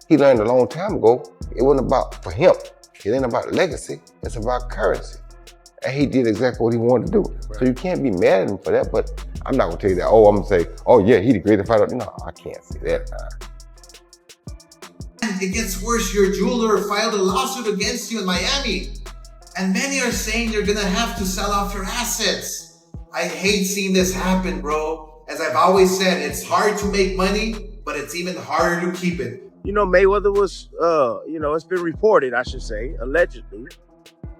He learned a long time ago, it wasn't about, for him, it ain't about legacy, it's about currency. And he did exactly what he wanted to do. Right. So you can't be mad at him for that, but I'm not gonna tell you that, oh, I'm gonna say, oh yeah, he the greatest fighter. No, I can't say that. It gets worse. Your jeweler filed a lawsuit against you in Miami. And many are saying you're gonna have to sell off your assets. I hate seeing this happen, bro. As I've always said, it's hard to make money, but it's even harder to keep it. You know, Mayweather was, it's been reported, I should say, allegedly,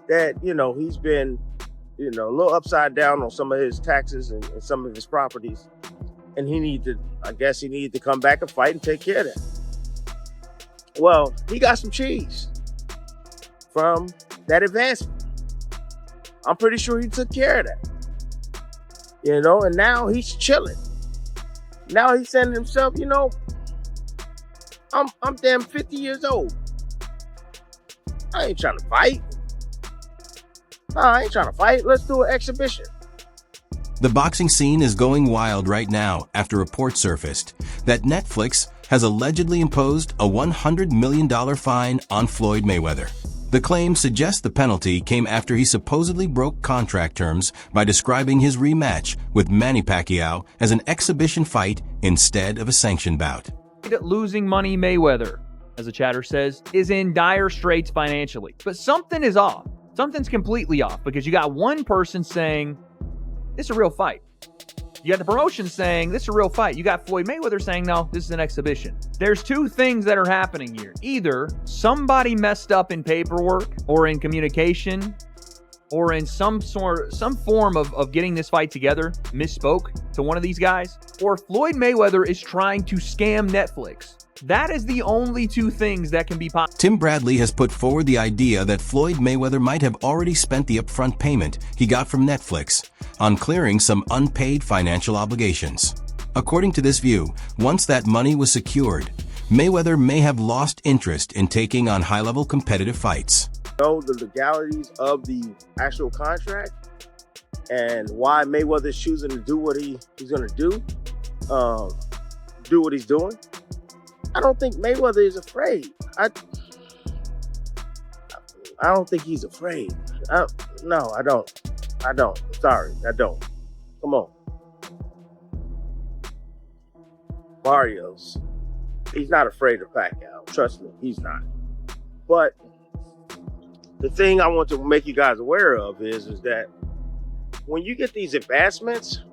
that, he's been, a little upside down on some of his taxes and some of his properties. And he needed to come back and fight and take care of that. Well, he got some cheese from that advancement. I'm pretty sure he took care of that. And now he's chilling. Now he's saying to himself, I'm damn 50 years old. I ain't trying to fight. No, I ain't trying to fight. Let's do an exhibition. The boxing scene is going wild right now after reports surfaced that Netflix has allegedly imposed a $100 million fine on Floyd Mayweather. The claim suggests the penalty came after he supposedly broke contract terms by describing his rematch with Manny Pacquiao as an exhibition fight instead of a sanctioned bout. Losing money Mayweather, as the chatter says, is in dire straits financially. But something is off. Something's completely off because you got one person saying, this is a real fight. You got the promotion saying, this is a real fight. You got Floyd Mayweather saying, no, this is an exhibition. There's two things that are happening here. Either somebody messed up in paperwork or in communication or in some form of getting this fight together, misspoke to one of these guys, or Floyd Mayweather is trying to scam Netflix. That is the only two things that can be possible. Tim Bradley has put forward the idea that Floyd Mayweather might have already spent the upfront payment he got from Netflix on clearing some unpaid financial obligations. According to this view, once that money was secured, Mayweather may have lost interest in taking on high-level competitive fights. Know the legalities of the actual contract and why Mayweather's choosing to do what he's going to do what he's doing. I don't think Mayweather is afraid. I don't think he's afraid. No, I don't. Sorry, I don't. Come on. Barrios, he's not afraid of Pacquiao. Trust me, he's not. But the thing I want to make you guys aware of is that when you get these advancements,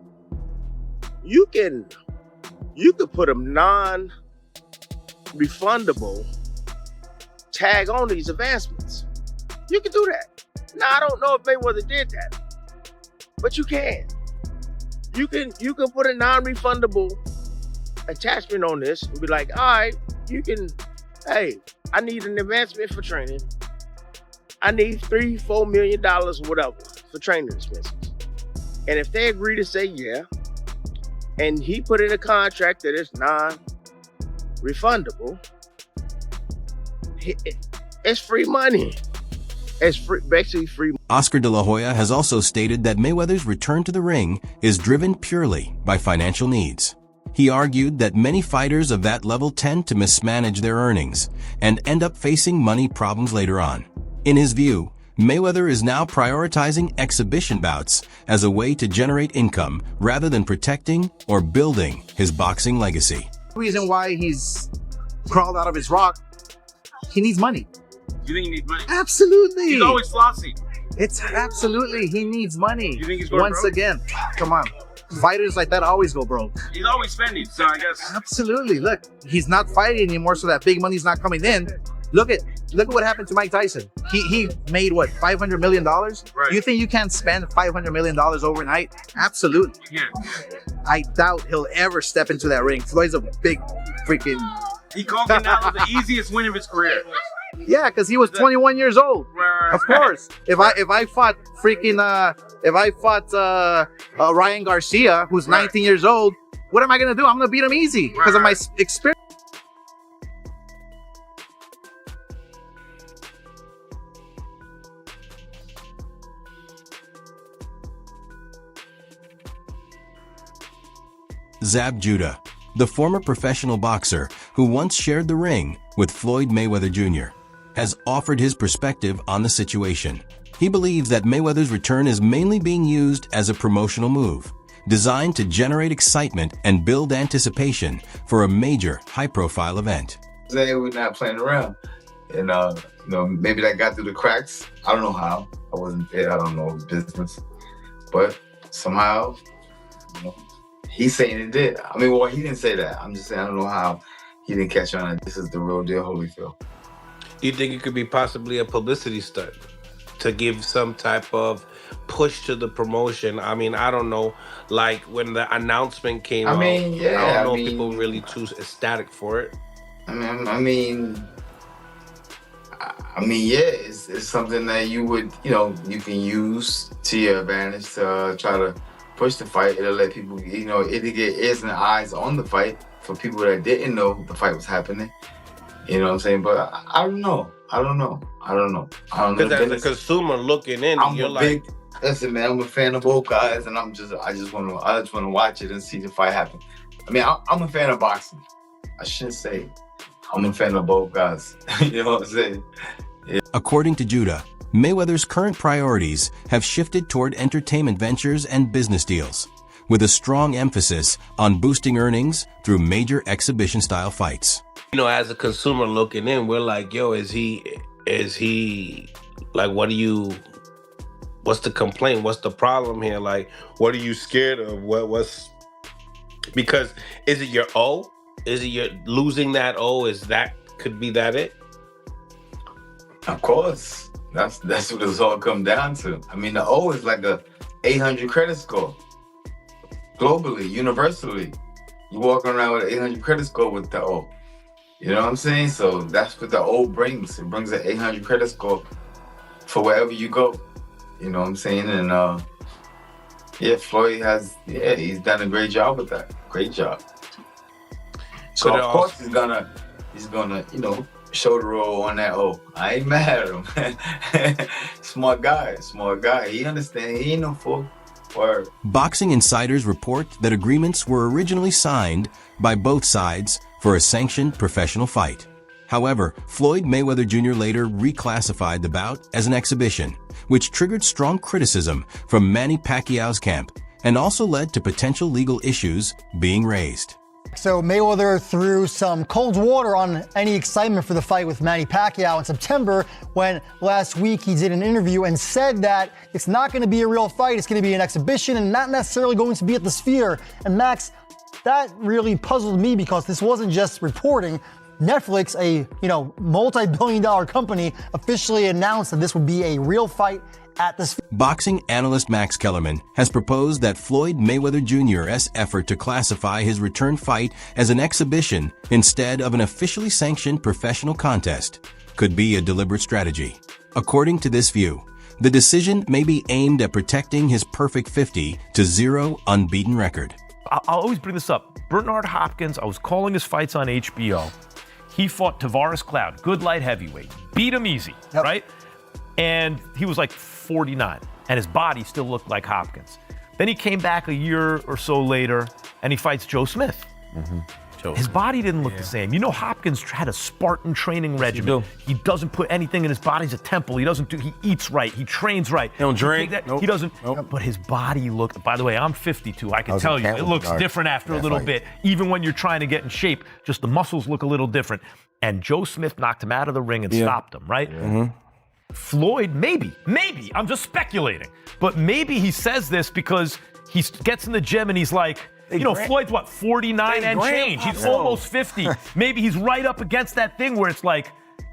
you can put a non-refundable tag on these advancements. You can do that. Now, I don't know if Mayweather did that, but you can. You can put a non-refundable attachment on this and be like, all right, hey, I need an advancement for training. I need $3-4 million or whatever for training expenses. And if they agree to say yeah, and he put in a contract that is non-refundable, it's free money. It's basically free. Oscar De La Hoya has also stated that Mayweather's return to the ring is driven purely by financial needs. He argued that many fighters of that level tend to mismanage their earnings and end up facing money problems later on. In his view, Mayweather is now prioritizing exhibition bouts as a way to generate income rather than protecting or building his boxing legacy. The reason why he's crawled out of his rock, he needs money. You think he needs money? Absolutely. He's always flossy. It's absolutely, he needs money. You think he's going Once broke? Again, come on. Fighters like that always go broke. He's always spending, so I guess. Absolutely. Look, he's not fighting anymore, so that big money's not coming in. Look at what happened to Mike Tyson. He made what, $500 million? Right. You think you can spend $500 million overnight? Absolutely. Yeah. I doubt he'll ever step into that ring. Floyd's a big freaking. He called Canelo the easiest win of his career. Yeah, because he was 21 years old. Of course. If I fought Ryan Garcia, who's 19 years old, what am I gonna do? I'm gonna beat him easy because of my experience. Zab Judah, the former professional boxer who once shared the ring with Floyd Mayweather Jr., has offered his perspective on the situation. He believes that Mayweather's return is mainly being used as a promotional move, designed to generate excitement and build anticipation for a major high-profile event. We're not playing around. And, maybe that got through the cracks. I don't know how. I wasn't there. I don't know his business. But somehow, he's saying it did. I mean, well, he didn't say that. I'm just saying I don't know how he didn't catch on that this is the real deal Holyfield. You think it could be possibly a publicity stunt to give some type of push to the promotion? I mean, I don't know. Like when the announcement came out, I don't know if people really too ecstatic for it. It's something that you would, you can use to your advantage to try to push the fight. It'll let people, it'll get ears and eyes on the fight for people that didn't know the fight was happening. You know what I'm saying? But I don't know. Because as a consumer looking in, listen, man, I'm a fan of both guys, and I just want to watch it and see the fight happen. I mean, I'm a fan of boxing. I shouldn't say I'm a fan of both guys. You know what I'm saying? Yeah. According to Judah, Mayweather's current priorities have shifted toward entertainment ventures and business deals, with a strong emphasis on boosting earnings through major exhibition-style fights. As a consumer looking in, we're like, yo, is he like, what's the complaint? What's the problem here? Like, what are you scared of? Because is it your O? Is it your losing that O? Could be that it? Of course. That's what it's all come down to. I mean, the O is like a 800 credit score. Globally, universally. You walk around with an 800 credit score with the O. You know what I'm saying? So that's what the O brings. It brings an 800 credit score for wherever you go. You know what I'm saying? And Floyd he's done a great job with that. Great job. So of course he's gonna, show the roll on that O. I ain't mad at him. Smart guy. He understands. He ain't no fool. Word. Boxing insiders report that agreements were originally signed by both sides for a sanctioned professional fight. However, Floyd Mayweather Jr. later reclassified the bout as an exhibition, which triggered strong criticism from Manny Pacquiao's camp and also led to potential legal issues being raised. So Mayweather threw some cold water on any excitement for the fight with Manny Pacquiao in September, when last week he did an interview and said that it's not going to be a real fight, it's going to be an exhibition and not necessarily going to be at the Sphere. And Max, that really puzzled me because this wasn't just reporting. Netflix, a multi-billion-dollar company, officially announced that this would be a real fight at the Sphere. Boxing analyst Max Kellerman has proposed that Floyd Mayweather Jr.'s effort to classify his return fight as an exhibition instead of an officially sanctioned professional contest could be a deliberate strategy. According to this view, the decision may be aimed at protecting his perfect 50-0 unbeaten record. I'll always bring this up. Bernard Hopkins, I was calling his fights on HBO. He fought Tavares Cloud, good light heavyweight, beat him easy, right? And he was like 49, and his body still looked like Hopkins. Then he came back a year or so later, and he fights Joe Smith. His body didn't look the same. Hopkins had a Spartan training regimen. He doesn't put anything in his body. He's a temple. He eats right. He trains right. He don't drink. He doesn't. But his body looked, by the way, I'm 52. I can tell you, it looks different after a little bit. Even when you're trying to get in shape, just the muscles look a little different. And Joe Smith knocked him out of the ring and stopped him, right? Floyd, maybe, I'm just speculating, but maybe he says this because he gets in the gym and he's like, Floyd's what, 49 and change. He's almost 50. Maybe he's right up against that thing where it's like,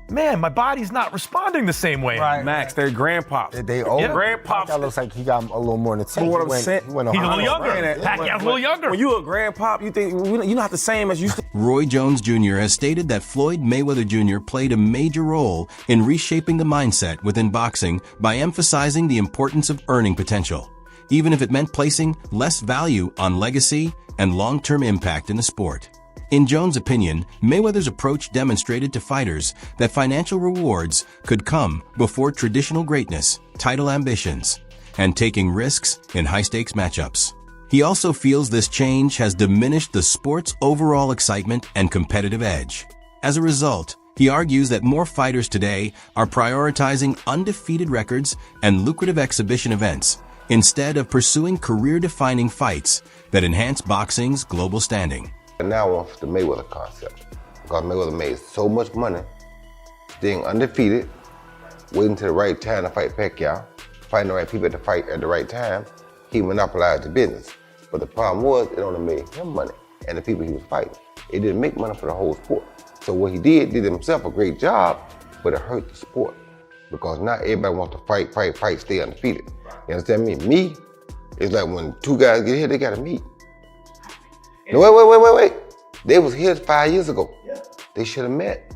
man, my body's not responding the same way. Right. Max, they're grandpops. They old. Grandpops. That looks like he got a little more than 10. What I'm saying, he's a little younger. Pacquiao's a little younger. When you a grandpop, you think you're not the same as you used to. Roy Jones Jr. has stated that Floyd Mayweather Jr. played a major role in reshaping the mindset within boxing by emphasizing the importance of earning potential, even if it meant placing less value on legacy and long-term impact in the sport. In Jones' opinion, Mayweather's approach demonstrated to fighters that financial rewards could come before traditional greatness, title ambitions, and taking risks in high-stakes matchups. He also feels this change has diminished the sport's overall excitement and competitive edge. As a result, He argues that more fighters today are prioritizing undefeated records and lucrative exhibition events instead of pursuing career-defining fights that enhance boxing's global standing. And now I want the Mayweather concept, because Mayweather made so much money staying undefeated, waiting to the right time to fight Pacquiao, finding the right people to fight at the right time. He monopolized the business. But the problem was, it only made him money and the people he was fighting. It didn't make money for the whole sport. So what he did himself a great job, but it hurt the sport. Because now everybody wants to fight, stay undefeated. You understand me? Me, it's like when two guys get here, they gotta meet. No, wait. They was here 5 years ago. They should have met.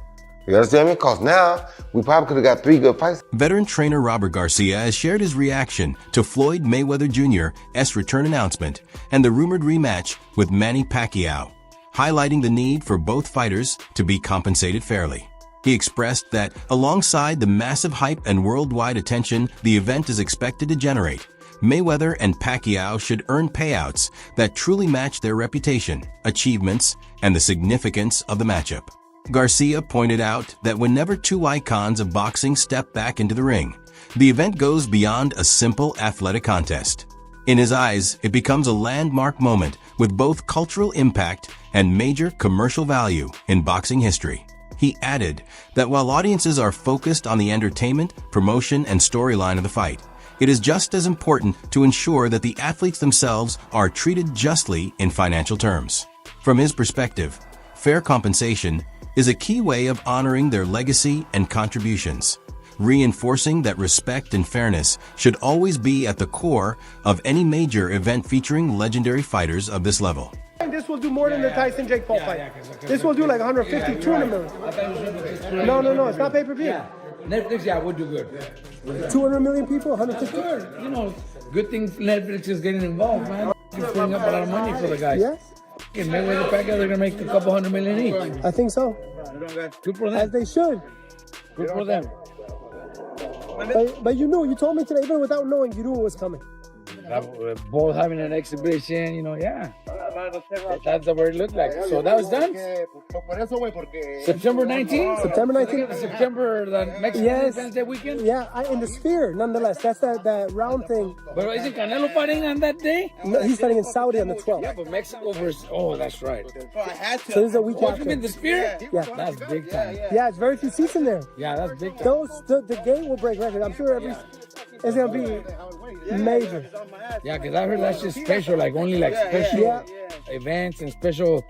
You understand me? Because now, we probably could have got 3 good fights. Veteran trainer Robert Garcia has shared his reaction to Floyd Mayweather Jr.'s return announcement and the rumored rematch with Manny Pacquiao, highlighting the need for both fighters to be compensated fairly. He expressed that alongside the massive hype and worldwide attention the event is expected to generate, Mayweather and Pacquiao should earn payouts that truly match their reputation, achievements, and the significance of the matchup. Garcia pointed out that whenever two icons of boxing step back into the ring, the event goes beyond a simple athletic contest. In his eyes, it becomes a landmark moment with both cultural impact and major commercial value in boxing history. He added that while audiences are focused on the entertainment, promotion, and storyline of the fight, it is just as important to ensure that the athletes themselves are treated justly in financial terms. From his perspective, fair compensation is a key way of honoring their legacy and contributions, reinforcing that respect and fairness should always be at the core of any major event featuring legendary fighters of this level. This will do more than the Tyson Jake Paul fight. This will do like 150, 200 million. No, it's not pay-per-view. Netflix, would do good. 200 million people, 150. Sure, good thing Netflix is getting involved, man. It's bringing up a lot of money for the guys. Yes. And Mayweather Pacquiao, they're gonna make a couple $100 million each. I think so. Good for them. As they should. Good for them. But you told me today, even without knowing, you knew it was coming. Both having an exhibition, that's the way it looked like. So that was done? September 19th? September 19th? September, the Mexican Independence Day weekend? Yeah, in the Sphere, nonetheless. That's that round thing. But isn't Canelo fighting on that day? No, he's fighting in Saudi on the 12th. Yeah, but Mexico versus... Oh, that's right. So this is a week after. You mean the Sphere? Yeah. That's big time. Yeah, it's very few seats in there. Yeah, that's big time. The gate will break records. I'm sure it's going to be major. Yeah, because I heard that's just special, only special events and special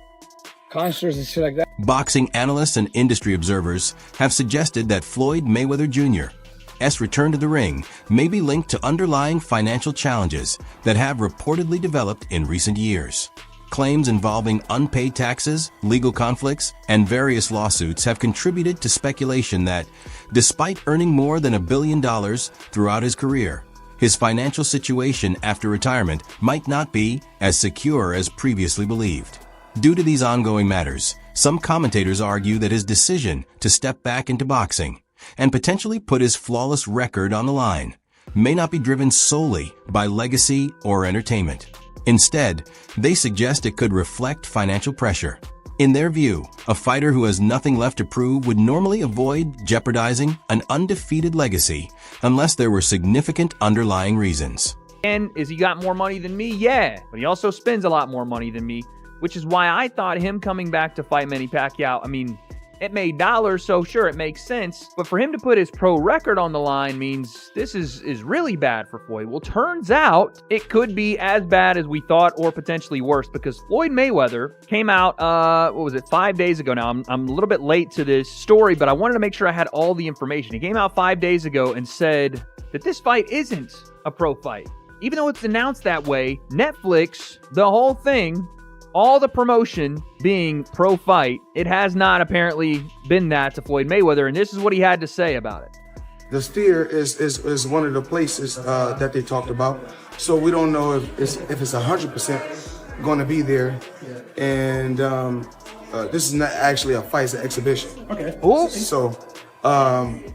concerts and shit like that. Boxing analysts and industry observers have suggested that Floyd Mayweather Jr.'s return to the ring may be linked to underlying financial challenges that have reportedly developed in recent years. Claims involving unpaid taxes, legal conflicts, and various lawsuits have contributed to speculation that, despite earning more than $1 billion throughout his career, his financial situation after retirement might not be as secure as previously believed. Due to these ongoing matters, some commentators argue that his decision to step back into boxing and potentially put his flawless record on the line may not be driven solely by legacy or entertainment. Instead, they suggest it could reflect financial pressure. In their view, a fighter who has nothing left to prove would normally avoid jeopardizing an undefeated legacy unless there were significant underlying reasons. And is he got more money than me? Yeah, but he also spends a lot more money than me, which is why I thought him coming back to fight Manny Pacquiao, it made dollars, so sure, it makes sense. But for him to put his pro record on the line means this is really bad for Floyd. Well, turns out it could be as bad as we thought or potentially worse, because Floyd Mayweather came out, 5 days ago now. I'm a little bit late to this story, but I wanted to make sure I had all the information. He came out 5 days ago and said that this fight isn't a pro fight. Even though it's announced that way, Netflix, the whole thing, all the promotion being pro-fight, it has not apparently been that to Floyd Mayweather, and this is what he had to say about it. The Sphere is one of the places that they talked about, so we don't know if it's 100% going to be there, and this is not actually a fight, it's an exhibition. Okay. Ooh. So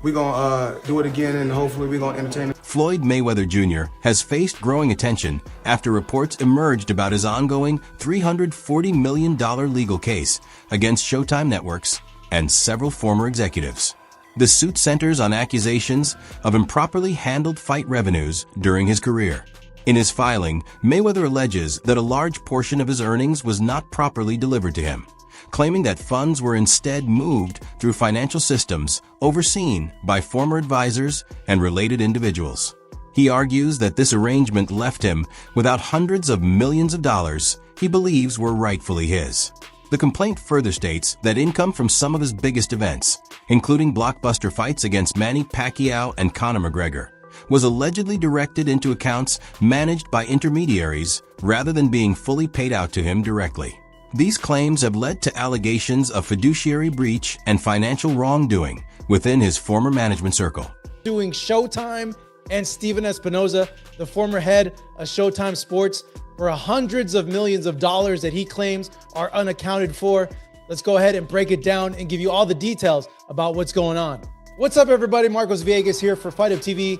we're going to do it again, and hopefully we're going to entertain it. Floyd Mayweather Jr. has faced growing attention after reports emerged about his ongoing $340 million legal case against Showtime Networks and several former executives. The suit centers on accusations of improperly handled fight revenues during his career. In his filing, Mayweather alleges that a large portion of his earnings was not properly delivered to him, claiming that funds were instead moved through financial systems overseen by former advisors and related individuals. He argues that this arrangement left him without hundreds of millions of dollars he believes were rightfully his. The complaint further states that income from some of his biggest events, including blockbuster fights against Manny Pacquiao and Conor McGregor, was allegedly directed into accounts managed by intermediaries rather than being fully paid out to him directly. These claims have led to allegations of fiduciary breach and financial wrongdoing within his former management circle. Doing Showtime and Steven Espinoza, the former head of Showtime Sports, for hundreds of millions of dollars that he claims are unaccounted for. Let's go ahead and break it down and give you all the details about what's going on. What's up, everybody? Marcos Villegas here for Fight Up TV.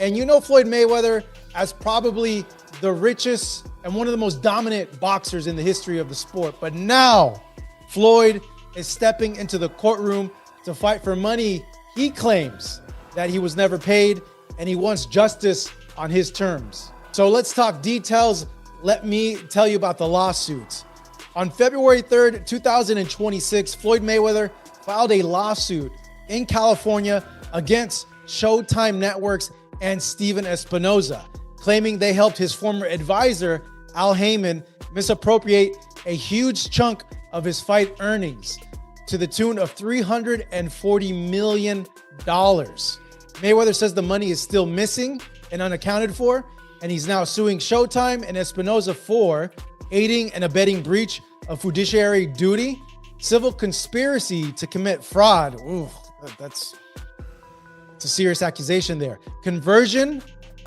And you know Floyd Mayweather as probably the richest and one of the most dominant boxers in the history of the sport. But now, Floyd is stepping into the courtroom to fight for money he claims that he was never paid, and he wants justice on his terms. So let's talk details. Let me tell you about the lawsuits. On February 3rd, 2026, Floyd Mayweather filed a lawsuit in California against Showtime Networks and Steven Espinoza, claiming they helped his former advisor, Al Heyman, misappropriate a huge chunk of his fight earnings to the tune of $340 million. Mayweather says the money is still missing and unaccounted for, and he's now suing Showtime and Espinoza for aiding and abetting breach of fiduciary duty, civil conspiracy to commit fraud. Ooh, that's a serious accusation there. Conversion,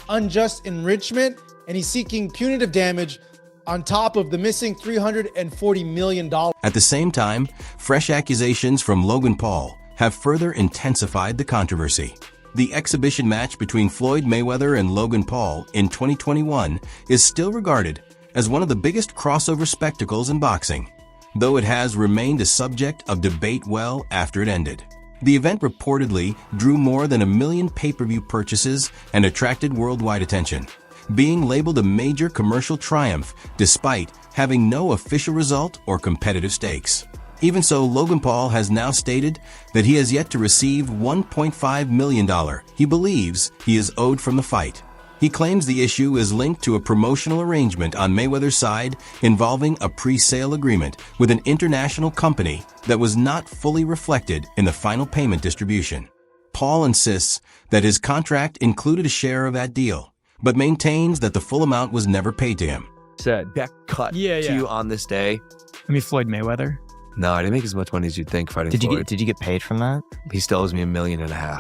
unjust enrichment, and he's seeking punitive damage on top of the missing $340 million. At the same time, fresh accusations from Logan Paul have further intensified the controversy. The exhibition match between Floyd Mayweather and Logan Paul in 2021 is still regarded as one of the biggest crossover spectacles in boxing, though it has remained a subject of debate well after it ended. The event reportedly drew more than 1 million pay-per-view purchases and attracted worldwide attention, being labeled a major commercial triumph despite having no official result or competitive stakes. Even so, Logan Paul has now stated that he has yet to receive $1.5 million he believes he is owed from the fight. He claims the issue is linked to a promotional arrangement on Mayweather's side involving a pre-sale agreement with an international company that was not fully reflected in the final payment distribution. Paul insists that his contract included a share of that deal, but maintains that the full amount was never paid to him. Said that cut to you on this day. I mean, Floyd Mayweather. No, I didn't make as much money as you'd think fighting Floyd. Did you get paid from that? He still owes me $1.5 million,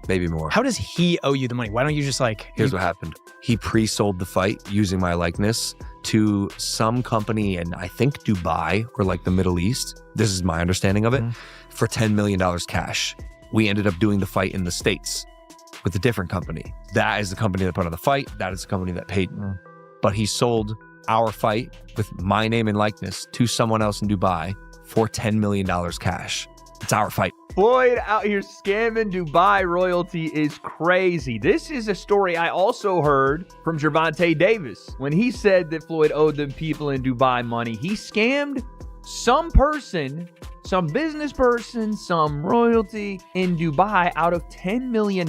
maybe more. How does he owe you the money? Why don't you just like... Here's what happened. He pre-sold the fight using my likeness to some company in, I think, Dubai or like the Middle East. This is my understanding of it, for $10 million cash. We ended up doing the fight in the States with a different company. That is the company that put on the fight. That is the company that paid me. But he sold our fight with my name and likeness to someone else in Dubai for $10 million cash. It's our fight. Floyd out here scamming Dubai royalty is crazy. This is a story I also heard from Gervonta Davis when he said that Floyd owed them people in Dubai money. He scammed some person, some business person, some royalty in Dubai out of $10 million.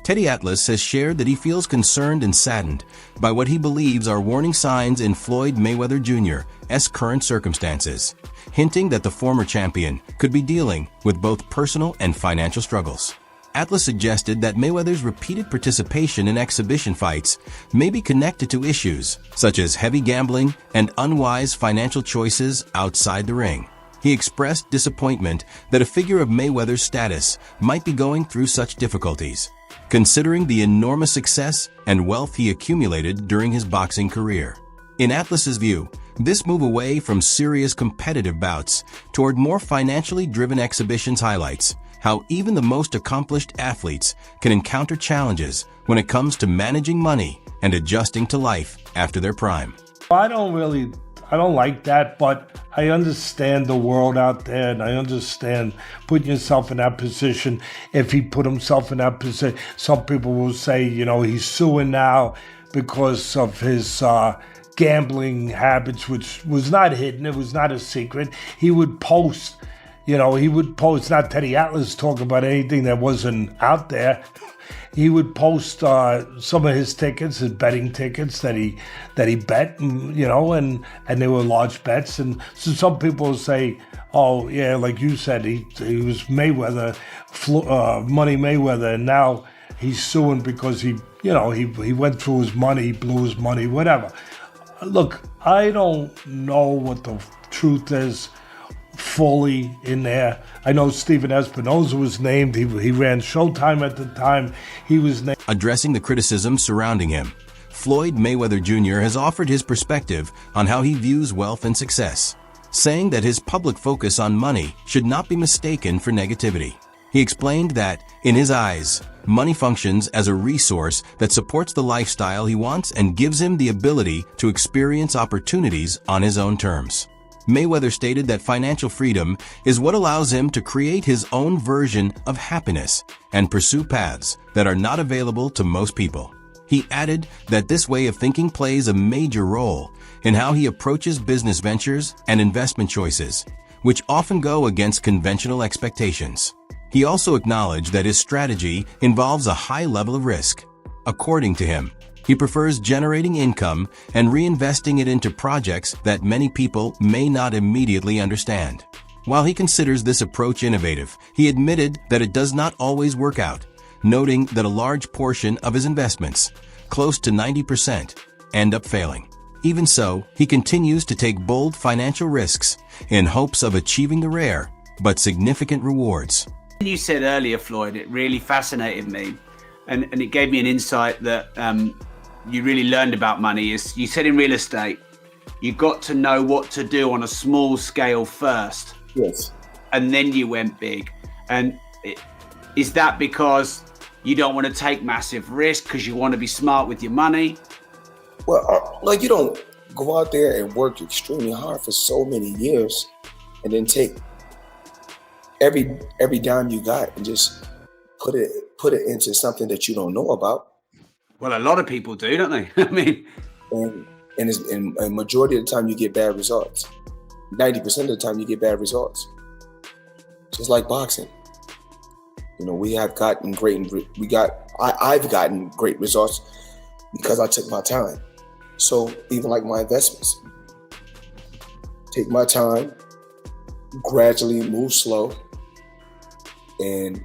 Teddy Atlas has shared that he feels concerned and saddened by what he believes are warning signs in Floyd Mayweather Jr.'s current circumstances, hinting that the former champion could be dealing with both personal and financial struggles. Atlas suggested that Mayweather's repeated participation in exhibition fights may be connected to issues such as heavy gambling and unwise financial choices outside the ring. He expressed disappointment that a figure of Mayweather's status might be going through such difficulties, considering the enormous success and wealth he accumulated during his boxing career. In Atlas's view, this move away from serious competitive bouts toward more financially driven exhibitions highlights how even the most accomplished athletes can encounter challenges when it comes to managing money and adjusting to life after their prime. I don't really I don't like that, but I understand the world out there, and I understand putting yourself in that position. If he put himself in that position, some people will say, you know, he's suing now because of his gambling habits, which was not hidden. It was not a secret. He would post, not Teddy Atlas talking about anything that wasn't out there. He would post some of his tickets, his betting tickets that he bet, and they were large bets. And so some people say, oh yeah, like you said, he was Mayweather, Money Mayweather, and now he's suing because he went through his money, he blew his money, whatever. Look, I don't know what the truth is fully in there. I know Steven Espinoza was named. He ran Showtime at the time. He was named. Addressing the criticism surrounding him, Floyd Mayweather Jr. has offered his perspective on how he views wealth and success, saying that his public focus on money should not be mistaken for negativity. He explained that, in his eyes, money functions as a resource that supports the lifestyle he wants and gives him the ability to experience opportunities on his own terms. Mayweather stated that financial freedom is what allows him to create his own version of happiness and pursue paths that are not available to most people. He added that this way of thinking plays a major role in how he approaches business ventures and investment choices, which often go against conventional expectations. He also acknowledged that his strategy involves a high level of risk. According to him, he prefers generating income and reinvesting it into projects that many people may not immediately understand. While he considers this approach innovative, he admitted that it does not always work out, noting that a large portion of his investments, close to 90%, end up failing. Even so, he continues to take bold financial risks in hopes of achieving the rare but significant rewards. You said earlier, Floyd, it really fascinated me, and it gave me an insight that you really learned about money. Is you said in real estate, you got to know what to do on a small scale first. Yes. And then you went big. And is that because you don't want to take massive risk because you want to be smart with your money? Well, you don't go out there and work extremely hard for so many years and then take every dime you got and just put it into something that you don't know about. Well, a lot of people do, don't they? I mean, and a majority of the time you get bad results. 90% of the time you get bad results. Just like boxing. I've gotten great results because I took my time. So even like my investments, take my time, gradually move slow, and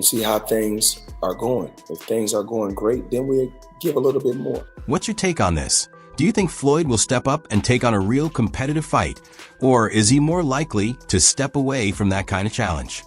see how things are going. If things are going great, then we'll give a little bit more. What's your take on this? Do you think Floyd will step up and take on a real competitive fight, or is he more likely to step away from that kind of challenge?